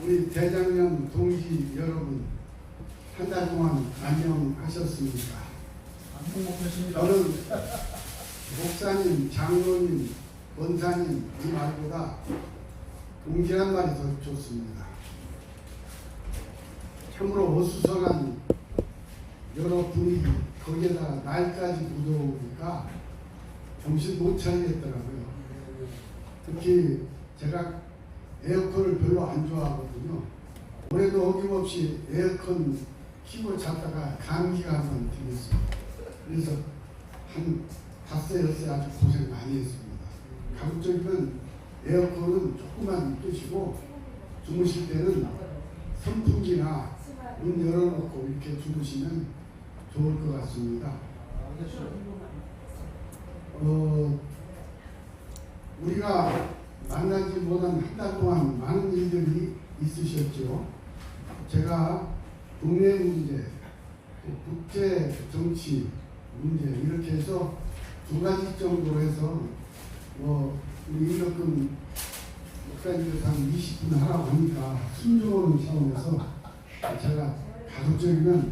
우리 대장년 동지 여러분, 한 달 동안 안녕하셨습니까? 저는 목사님, 장로님, 권사님 이 말보다 동지란 말이 더 좋습니다. 참으로 어수선한 여러 분위기, 거기에다 날까지 묻어오니까 정신 못 차리겠더라고요. 특히 제가 에어컨을 별로 안 좋아하거든요. 올해도 어김없이 에어컨 키고 잤다가 감기가 한번 들렸습니다. 그래서 한 5-6세 아주 고생 많이 했습니다. 가급적이면 에어컨은 조금만 끄시고 주무실 때는 선풍기나 문 열어놓고 이렇게 주무시면 좋을 것 같습니다. 우리가 만나지 못한 한 달 동안 많은 일들이 있으셨죠. 제가 국내 문제, 국제 정치 문제 이렇게 해서 2가지 정도로 해서 우리 임덕근 목사님께서 한 20분 하라고 하니까 순종하는 차원에서 제가 가급적이면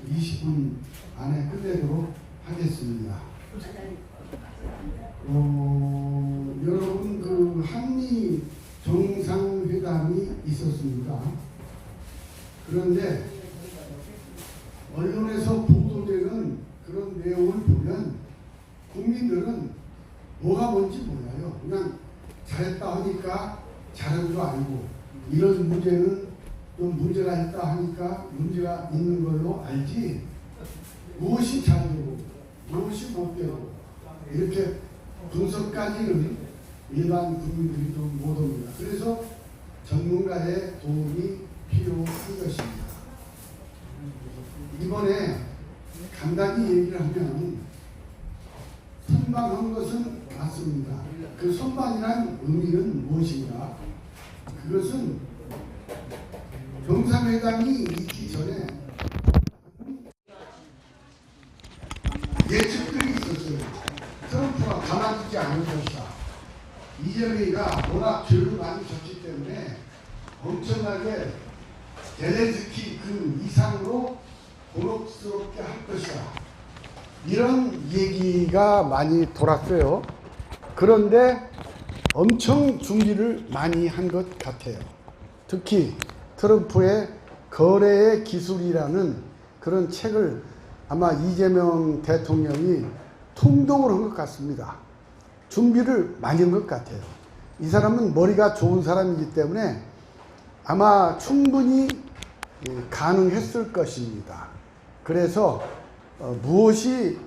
20분 안에 끝내도록 하겠습니다. 여러분 그 한미 정상회담이 있었습니다. 그런데 언론에서 보도되는 그런 내용을 보면 국민들은 뭐가 뭔지 몰라요. 그냥 잘했다 하니까 잘한 줄 알고 이런 문제는 좀 문제가 있다 하니까 문제가 있는 걸로 알지 무엇이 잘되고 무엇이 못되고 이렇게 분석까지는 일반 국민들이 좀 못합니다. 그래서 전문가의 도움이 필요한 것입니다. 이번에 간단히 얘기를 하면 선방한 것은 맞습니다. 그 선방이란 의미는 무엇인가? 그것은 정상회담이 있기 전에 예측들이 있었어요. 트럼프가 가만두지 않을 것이다. 이재명이가 워낙 죄를 많이 졌기 때문에 엄청나게 젤렌스키 그 이상으로 곤혹스럽게 할 것이다. 이런 얘기가 많이 돌았어요. 그런데 엄청 준비를 많이 한 것 같아요. 특히 트럼프의 거래의 기술이라는 그런 책을 아마 이재명 대통령이 통독을 한 것 같습니다. 준비를 많이 한 것 같아요. 이 사람은 머리가 좋은 사람이기 때문에 아마 충분히 가능했을 것입니다. 그래서 무엇이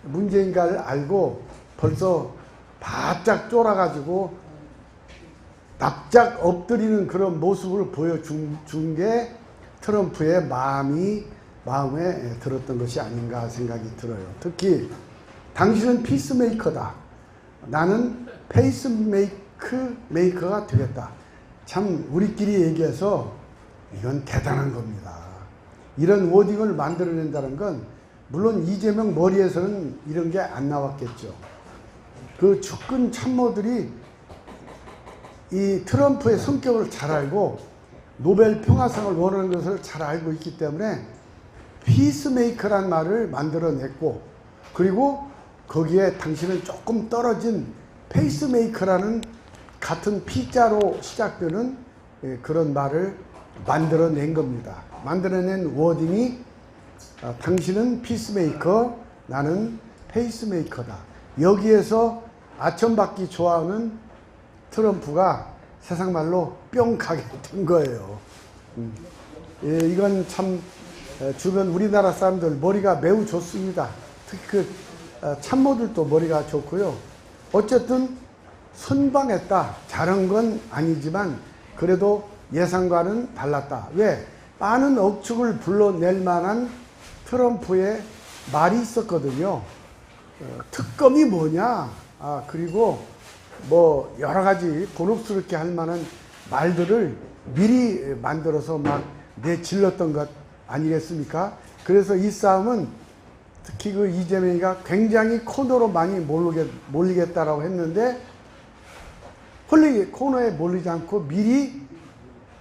문제인가를 알고 벌써 바짝 쫄아가지고 납작 엎드리는 그런 모습을 보여준 게 트럼프의 마음에 들었던 것이 아닌가 생각이 들어요. 특히 당신은 피스메이커다. 나는 페이스메이커가 되겠다. 참 우리끼리 얘기해서 이건 대단한 겁니다. 이런 워딩을 만들어낸다는 건 물론 이재명 머리에서는 이런 게 안 나왔겠죠. 그 측근 참모들이 이 트럼프의 성격을 잘 알고 노벨 평화상을 원하는 것을 잘 알고 있기 때문에 피스메이커란 말을 만들어냈고 그리고 거기에 당신은 조금 떨어진 페이스메이커라는 같은 P자로 시작되는 그런 말을 만들어낸 겁니다. 만들어낸 워딩이 당신은 피스메이커, 나는 페이스메이커다. 여기에서 아첨받기 좋아하는 트럼프가 세상 말로 뿅 가게 된 거예요. 이건 참 주변 우리나라 사람들 머리가 매우 좋습니다. 특히 그 참모들도 머리가 좋고요. 어쨌든 선방했다. 잘한 건 아니지만 그래도 예상과는 달랐다. 왜? 많은 억측을 불러낼 만한 트럼프의 말이 있었거든요. 특검이 뭐냐? 그리고 뭐 여러 가지 곤혹스럽게 할 만한 말들을 미리 만들어서 막 내질렀던 것 아니겠습니까? 그래서 이 싸움은 특히 그 이재명이가 굉장히 코너로 많이 몰리겠다라고 했는데 코너에 몰리지 않고 미리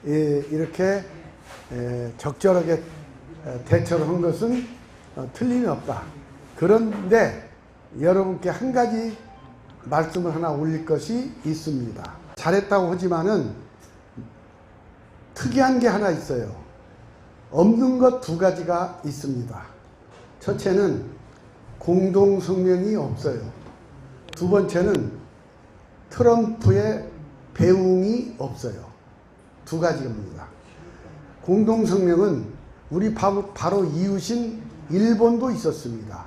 이렇게 적절하게 대처를 한 것은 틀림이 없다. 그런데 여러분께 한 가지 말씀을 하나 올릴 것이 있습니다. 잘했다고 하지만은 특이한 게 하나 있어요. 없는 것 두 가지가 있습니다. 첫째는 공동성명이 없어요. 두 번째는 트럼프의 배웅이 없어요. 두 가지입니다. 공동성명은 우리 바로 이웃인 일본도 있었습니다.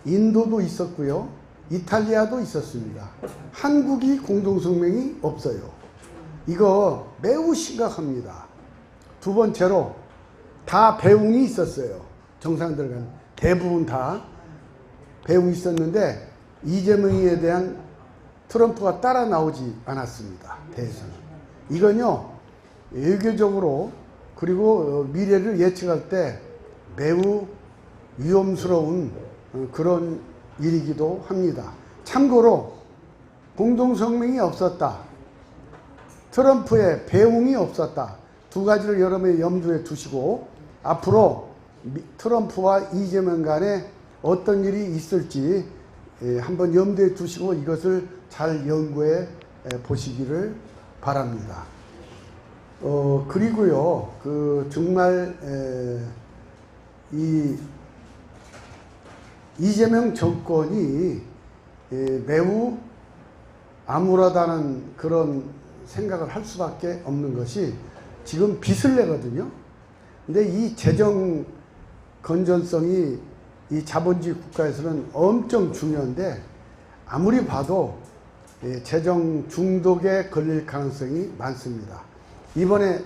인도도 있었고요. 이탈리아도 있었습니다. 한국이 공동성명이 없어요. 이거 매우 심각합니다. 두 번째로 다 배웅이 있었어요. 정상들 간 대부분 다 배웅이 있었는데 이재명에 대한 트럼프가 따라 나오지 않았습니다. 대선. 이건요 외교적으로 그리고 미래를 예측할 때 매우 위험스러운 그런 일이기도 합니다. 참고로 공동성명이 없었다. 트럼프의 배웅이 없었다. 두 가지를 여러분의 염두에 두시고 앞으로 트럼프와 이재명 간에 어떤 일이 있을지 한번 염두에 두시고 이것을 잘 연구해 보시기를 바랍니다. 그리고요, 정말 이재명 정권이 매우 암울하다는 그런 생각을 할 수밖에 없는 것이 지금 빚을 내거든요. 근데 이 재정 건전성이 이 자본주의 국가에서는 엄청 중요한데 아무리 봐도 재정 중독에 걸릴 가능성이 많습니다. 이번에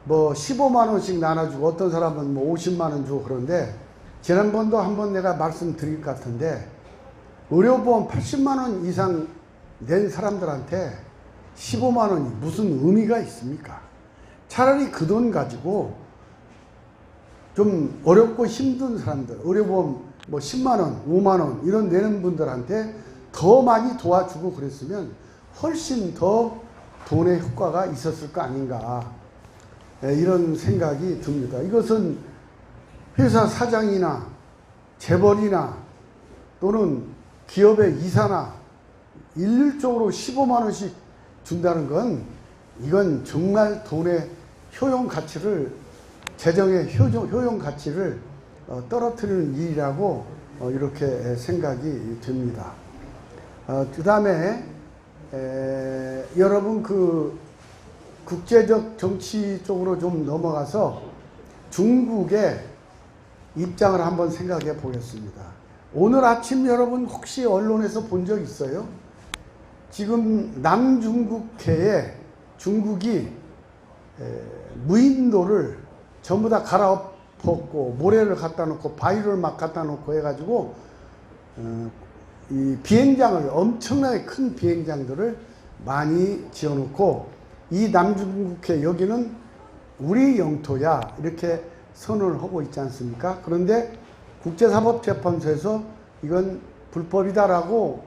뭐 15만 원씩 나눠주고 어떤 사람은 뭐 50만 원 주고 그런데 지난번도 한번 내가 말씀드릴 것 같은데 의료보험 80만 원 이상 낸 사람들한테 15만 원이 무슨 의미가 있습니까? 차라리 그 돈 가지고 좀 어렵고 힘든 사람들, 의료보험 뭐 10만 원, 5만 원 이런 내는 분들한테 더 많이 도와주고 그랬으면 훨씬 더 돈의 효과가 있었을 거 아닌가 이런 생각이 듭니다. 이것은 회사 사장이나 재벌이나 또는 기업의 이사나 일률적으로 15만 원씩 준다는 건 이건 정말 돈의 효용 가치를 재정의 효용 가치를 떨어뜨리는 일이라고 이렇게 생각이 됩니다. 그 다음에 여러분 국제적 정치 쪽으로 좀 넘어가서 중국의 입장을 한번 생각해 보겠습니다. 오늘 아침 여러분 혹시 언론에서 본 적 있어요? 지금 남중국해에 중국이 무인도를 전부 다 갈아엎었고 모래를 갖다 놓고 바위를 막 갖다 놓고 해가지고 이 비행장을 엄청나게 큰 비행장들을 많이 지어놓고 이 남중국해 여기는 우리 영토야 이렇게 선언을 하고 있지 않습니까? 그런데 국제사법재판소에서 이건 불법이다라고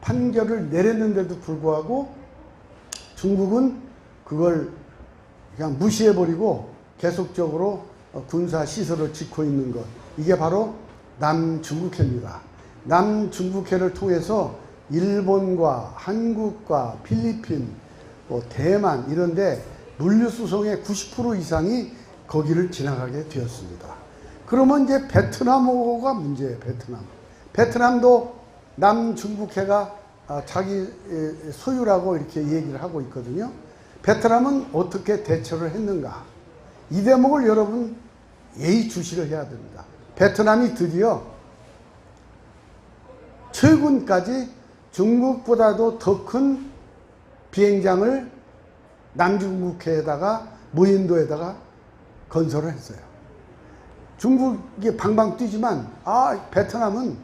판결을 내렸는데도 불구하고 중국은 그걸 그냥 무시해버리고 계속적으로 군사시설을 짓고 있는 것. 이게 바로 남중국해입니다. 남중국해를 통해서 일본과 한국과 필리핀, 대만 이런데 물류수송의 90% 이상이 거기를 지나가게 되었습니다. 그러면 이제 베트남호가 문제예요. 베트남도 남중국해가 자기 소유라고 이렇게 얘기를 하고 있거든요. 베트남은 어떻게 대처를 했는가? 이 대목을 여러분 예의주시를 해야 됩니다. 베트남이 드디어 최근까지 중국보다도 더 큰 비행장을 남중국해에다가 무인도에다가 건설을 했어요. 중국이 방방 뛰지만 베트남은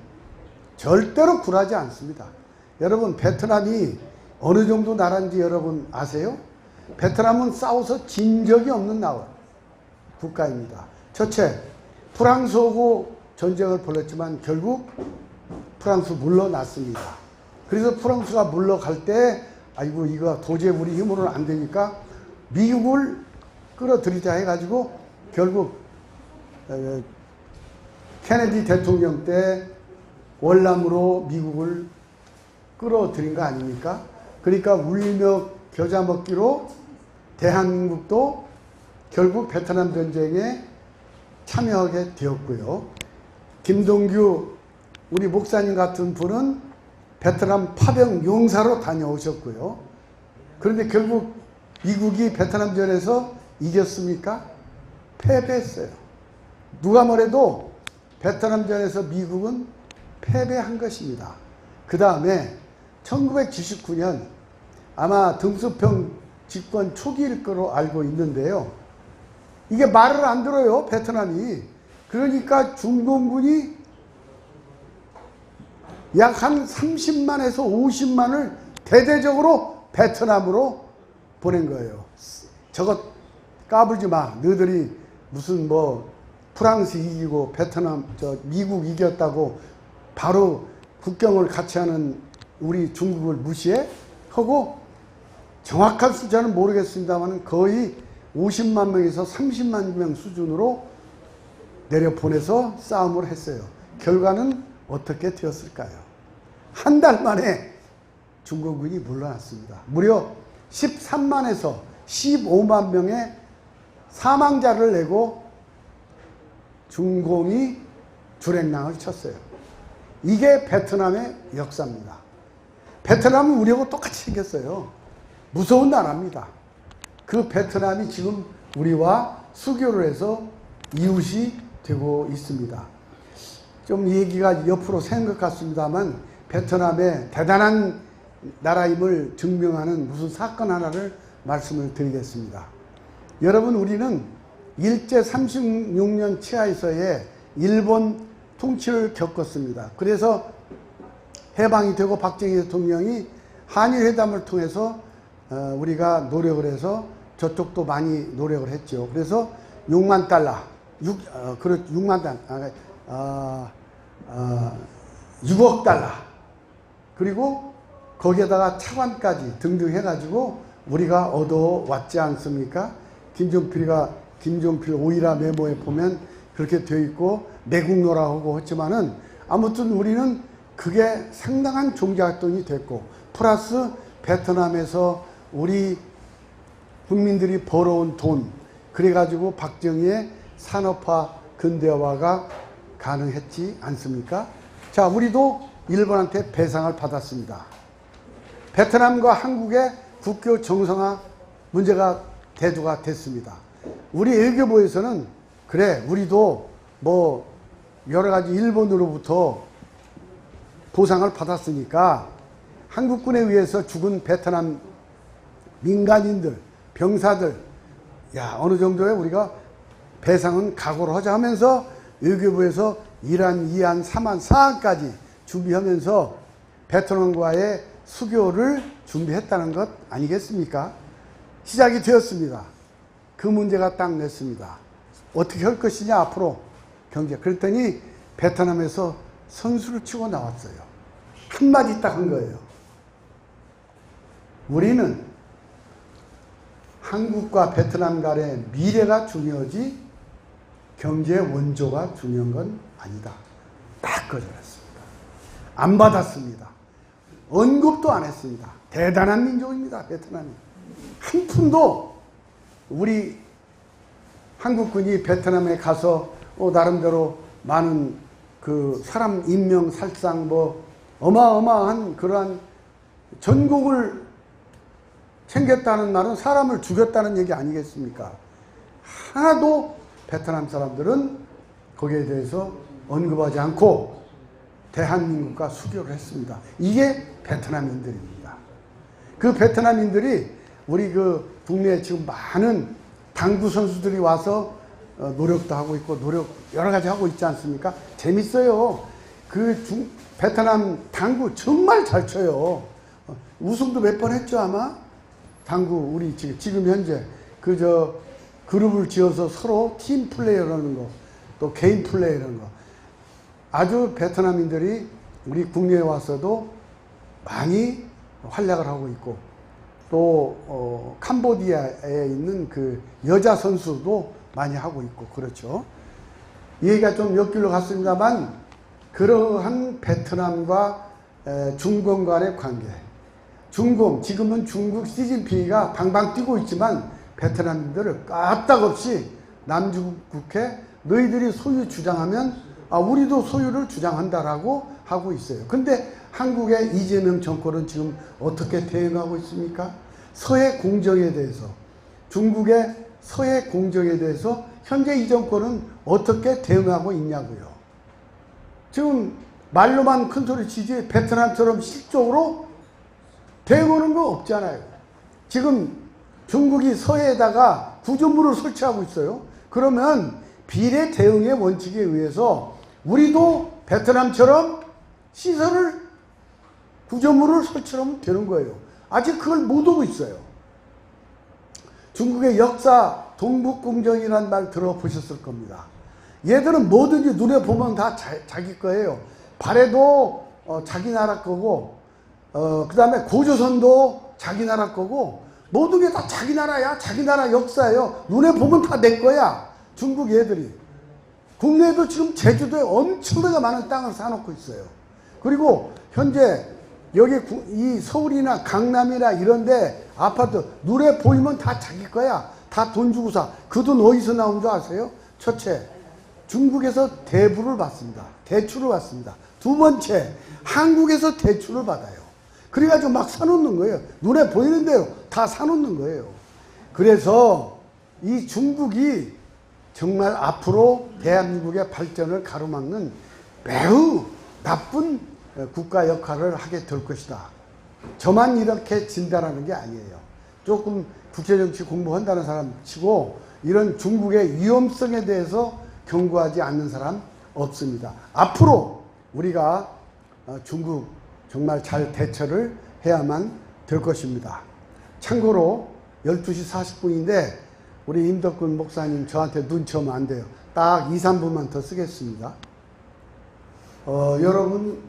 절대로 굴하지 않습니다. 여러분 베트남이 어느 정도 나라인지 여러분 아세요? 베트남은 싸워서 진 적이 없는 나라 국가입니다. 첫째, 프랑스하고 전쟁을 벌였지만 결국 프랑스 물러났습니다. 그래서 프랑스가 물러갈 때 아이고 이거 도저히 우리 힘으로는 안 되니까 미국을 끌어들이자 해가지고 결국 케네디 대통령 때 월남으로 미국을 끌어들인 거 아닙니까? 그러니까 울며 겨자 먹기로 대한민국도 결국 베트남 전쟁에 참여하게 되었고요. 김동규 우리 목사님 같은 분은 베트남 파병 용사로 다녀오셨고요. 그런데 결국 미국이 베트남전에서 이겼습니까? 패배했어요. 누가 뭐래도 베트남전에서 미국은 패배한 것입니다. 그 다음에 1979년 아마 등수평 집권 초기일 거로 알고 있는데요. 이게 말을 안 들어요, 베트남이. 그러니까 중공군이 약 한 30만에서 50만을 대대적으로 베트남으로 보낸 거예요. 저것 까불지 마. 너희들이 무슨 뭐 프랑스 이기고 베트남 미국 이겼다고 바로 국경을 같이 하는 우리 중국을 무시해? 하고 정확한 숫자는 모르겠습니다만 거의 50만 명에서 30만 명 수준으로 내려보내서 싸움을 했어요. 결과는 어떻게 되었을까요? 한 달 만에 중공군이 물러났습니다. 무려 13만에서 15만 명의 사망자를 내고 중공이 주랭랑을 쳤어요. 이게 베트남의 역사입니다. 베트남은 우리하고 똑같이 생겼어요. 무서운 나라입니다. 그 베트남이 지금 우리와 수교를 해서 이웃이 되고 있습니다. 좀 얘기가 옆으로 새는 것 같습니다만 베트남의 대단한 나라임을 증명하는 무슨 사건 하나를 말씀을 드리겠습니다. 여러분, 우리는 일제 36년 치하에서의 일본 통치를 겪었습니다. 그래서 해방이 되고 박정희 대통령이 한일회담을 통해서 우리가 노력을 해서 저쪽도 많이 노력을 했죠. 그래서 6만 달러, 6만 달러, 6억 달러, 그리고 거기에다가 차관까지 등등 해가지고 우리가 얻어왔지 않습니까? 김종필 오이라 메모에 보면 그렇게 되어 있고 매국노라고 했지만은 아무튼 우리는 그게 상당한 종교활동이 됐고 플러스 베트남에서 우리 국민들이 벌어온 돈, 그래가지고 박정희의 산업화 근대화가 가능했지 않습니까? 자, 우리도 일본한테 배상을 받았습니다. 베트남과 한국의 국교 정상화 문제가 대두가 됐습니다. 우리 외교부에서는 그래, 우리도 뭐 여러 가지 일본으로부터 보상을 받았으니까 한국군에 의해서 죽은 베트남 민간인들, 병사들, 야, 어느 정도의 우리가 배상은 각오를 하자 하면서 외교부에서 1안, 2안, 3안, 4안까지 준비하면서 베트남과의 수교를 준비했다는 것 아니겠습니까? 시작이 되었습니다. 그 문제가 딱 냈습니다. 어떻게 할 것이냐 앞으로 경제. 그랬더니 베트남에서 선수를 치고 나왔어요. 한마디 딱 한 거예요. 우리는 한국과 베트남 간의 미래가 중요하지 경제 원조가 중요한 건 아니다. 딱 거절했습니다. 안 받았습니다. 언급도 안 했습니다. 대단한 민족입니다, 베트남이. 한 푼도 우리 한국군이 베트남에 가서 나름대로 많은 그 사람 인명 살상 뭐 어마어마한 그러한 전국을 챙겼다는 말은 사람을 죽였다는 얘기 아니겠습니까? 하나도 베트남 사람들은 거기에 대해서 언급하지 않고 대한민국과 수교를 했습니다. 이게 베트남인들입니다. 그 베트남인들이 우리 그 국내에 지금 많은 당구 선수들이 와서 노력도 하고 있고 여러 가지 하고 있지 않습니까? 재밌어요. 베트남 당구 정말 잘 쳐요. 우승도 몇 번 했죠, 아마? 당구, 우리 지금 현재 그룹을 지어서 서로 팀 플레이라는 거, 또 개인 플레이라는 거. 아주 베트남인들이 우리 국내에 와서도 많이 활약을 하고 있고, 또 캄보디아에 있는 그 여자 선수도 많이 하고 있고 그렇죠. 얘기가 좀 옆길로 갔습니다만 그러한 베트남과 중공 간의 관계, 중공 지금은 중국 시진핑이가 방방 뛰고 있지만 베트남인들을 까딱없이 남중국해 너희들이 소유 주장하면 우리도 소유를 주장한다라고 하고 있어요. 근데 한국의 이재명 정권은 지금 어떻게 대응하고 있습니까? 서해 공정에 대해서, 중국의 서해 공정에 대해서 현재 이 정권은 어떻게 대응하고 있냐고요. 지금 말로만 큰 소리 치지 베트남처럼 실적으로 대응하는 거 없잖아요. 지금 중국이 서해에다가 구조물을 설치하고 있어요. 그러면 비례 대응의 원칙에 의해서 우리도 베트남처럼 시설을 구조물을 설치하면 되는 거예요. 아직 그걸 못 하고 있어요. 중국의 역사 동북공정이라는 말 들어보셨을 겁니다. 얘들은 뭐든지 눈에 보면 다 자기 거예요. 발해도 자기 나라 거고 그 다음에 고조선도 자기 나라 거고 모든 게 다 자기 나라야. 자기 나라 역사예요. 눈에 보면 다 내 거야. 중국 애들이. 국내에도 지금 제주도에 엄청나게 많은 땅을 사놓고 있어요. 그리고 현재 여기 이 서울이나 강남이나 이런데 아파트 눈에 보이면 다 자기 거야. 다 돈 주고 사. 그 돈 어디서 나온 줄 아세요? 첫째, 중국에서 대부를 받습니다. 대출을 받습니다. 두 번째, 한국에서 대출을 받아요. 그래가지고 막 사놓는 거예요. 눈에 보이는 대로 다 사놓는 거예요. 그래서 이 중국이 정말 앞으로 대한민국의 발전을 가로막는 매우 나쁜 국가 역할을 하게 될 것이다. 저만 이렇게 진단하는 게 아니에요. 조금 국제정치 공부한다는 사람 치고 이런 중국의 위험성에 대해서 경고하지 않는 사람 없습니다. 앞으로 우리가 중국 정말 잘 대처를 해야만 될 것입니다. 참고로 12시 40분인데 우리 임덕근 목사님 저한테 눈치 오면 안 돼요. 딱 2, 3분만 더 쓰겠습니다. 여러분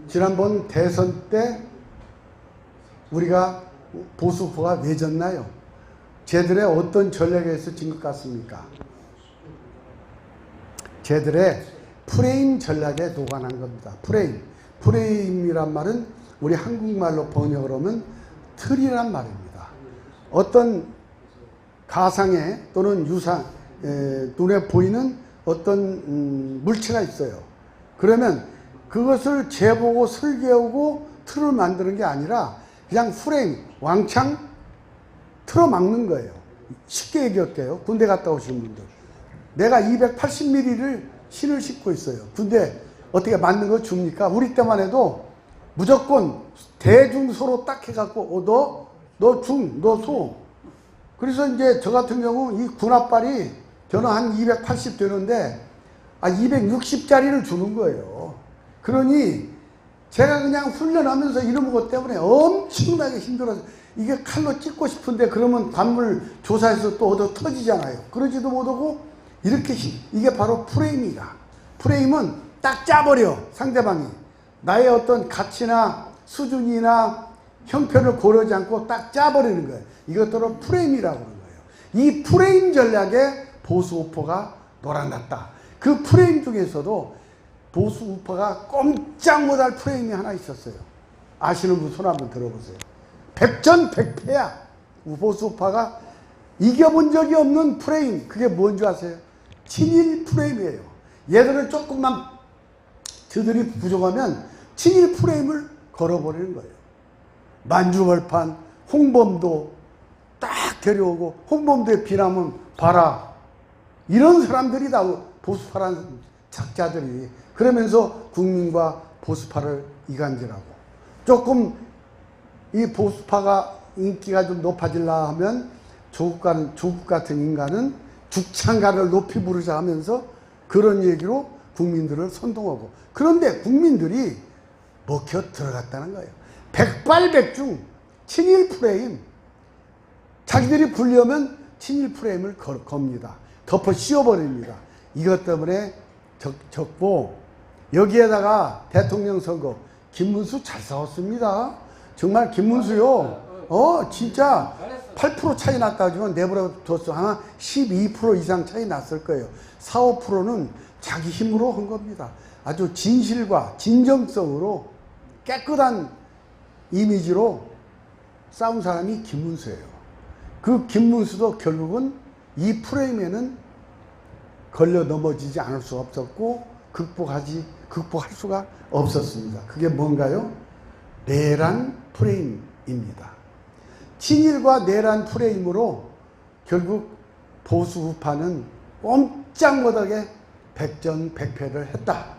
지난번 대선 때 우리가 보수 후보가 왜 졌나요? 쟤들의 어떤 전략에서 진 것 같습니까? 쟤들의 프레임 전략에 녹아난 겁니다. 프레임이란 말은 우리 한국말로 번역을 하면 틀이란 말입니다. 어떤 가상의 또는 유상, 눈에 보이는 어떤 물체가 있어요. 그러면 그것을 재보고 설계하고 틀을 만드는 게 아니라 그냥 프레임, 왕창 틀어막는 거예요. 쉽게 얘기할게요. 군대 갔다 오신 분들. 내가 280mm를 신을 신고 있어요. 군대 어떻게 맞는 거 줍니까? 우리 때만 해도 무조건 대중소로 딱 해갖고 너 중, 너 소. 그래서 이제 저 같은 경우 이 군합발이 저는 한 280 되는데 260짜리를 주는 거예요. 그러니 제가 그냥 훈련하면서 이런 것 때문에 엄청나게 힘들어서 이게 칼로 찍고 싶은데 그러면 관물 조사해서 또 얻어 터지잖아요. 그러지도 못하고 이렇게 이게 바로 프레임이다. 프레임은 딱 짜버려. 상대방이 나의 어떤 가치나 수준이나 형편을 고려하지 않고 딱 짜버리는 거예요. 이것들은 프레임이라고 하는 거예요. 이 프레임 전략에 보수 우파가 놀아났다. 그 프레임 중에서도 보수 우파가 꼼짝 못할 프레임이 하나 있었어요. 아시는 분 손 한번 들어보세요. 백전백패야. 보수 우파가 이겨본 적이 없는 프레임. 그게 뭔지 아세요? 친일 프레임이에요. 얘들은 조금만 저들이 부족하면 친일 프레임을 걸어버리는 거예요. 만주벌판, 홍범도 딱 데려오고 홍범도에 비나면 봐라. 이런 사람들이 다 보수파란 작자들이. 그러면서 국민과 보수파를 이간질하고 조금 이 보수파가 인기가 좀 높아지려 하면 조국 같은 인간은 죽창가를 높이 부르자 하면서 그런 얘기로 국민들을 선동하고, 그런데 국민들이 먹혀 들어갔다는 거예요. 백발백중 친일 프레임. 자기들이 불려면 친일 프레임을 겁니다. 덮어 씌워버립니다. 이것 때문에 적고, 여기에다가 대통령 선거 김문수 잘 싸웠습니다. 정말 김문수요. 진짜 8% 차이 났다 하지만 내버려뒀어. 아마 12% 이상 차이 났을 거예요. 4, 5%는 자기 힘으로 한 겁니다. 아주 진실과 진정성으로 깨끗한 이미지로 싸운 사람이 김문수예요. 그 김문수도 결국은 이 프레임에는 걸려 넘어지지 않을 수 없었고 극복할 수가 없었습니다. 그게 뭔가요? 내란 프레임입니다. 친일과 내란 프레임으로 결국 보수 우파는 꼼짝 못하게 백전백패를 했다.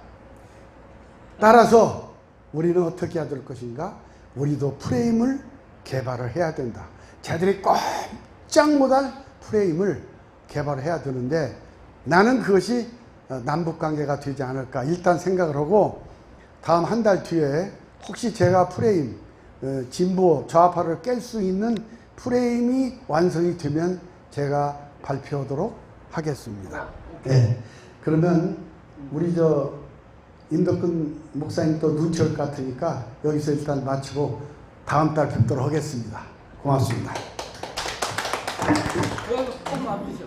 따라서 우리는 어떻게 해야 될 것인가? 우리도 프레임을 개발을 해야 된다. 쟤들이 꼼짝 못할 프레임을 개발해야 되는데 나는 그것이 남북관계가 되지 않을까 일단 생각을 하고 다음 한 달 뒤에 혹시 제가 프레임 진보 좌파를 깰 수 있는 프레임이 완성이 되면 제가 발표하도록 하겠습니다. 네. 그러면 우리 임덕근 목사님 또 눈치 올 것 같으니까 여기서 일단 마치고 다음 달 뵙도록 하겠습니다. 고맙습니다. 그럼 꼭 와주시오.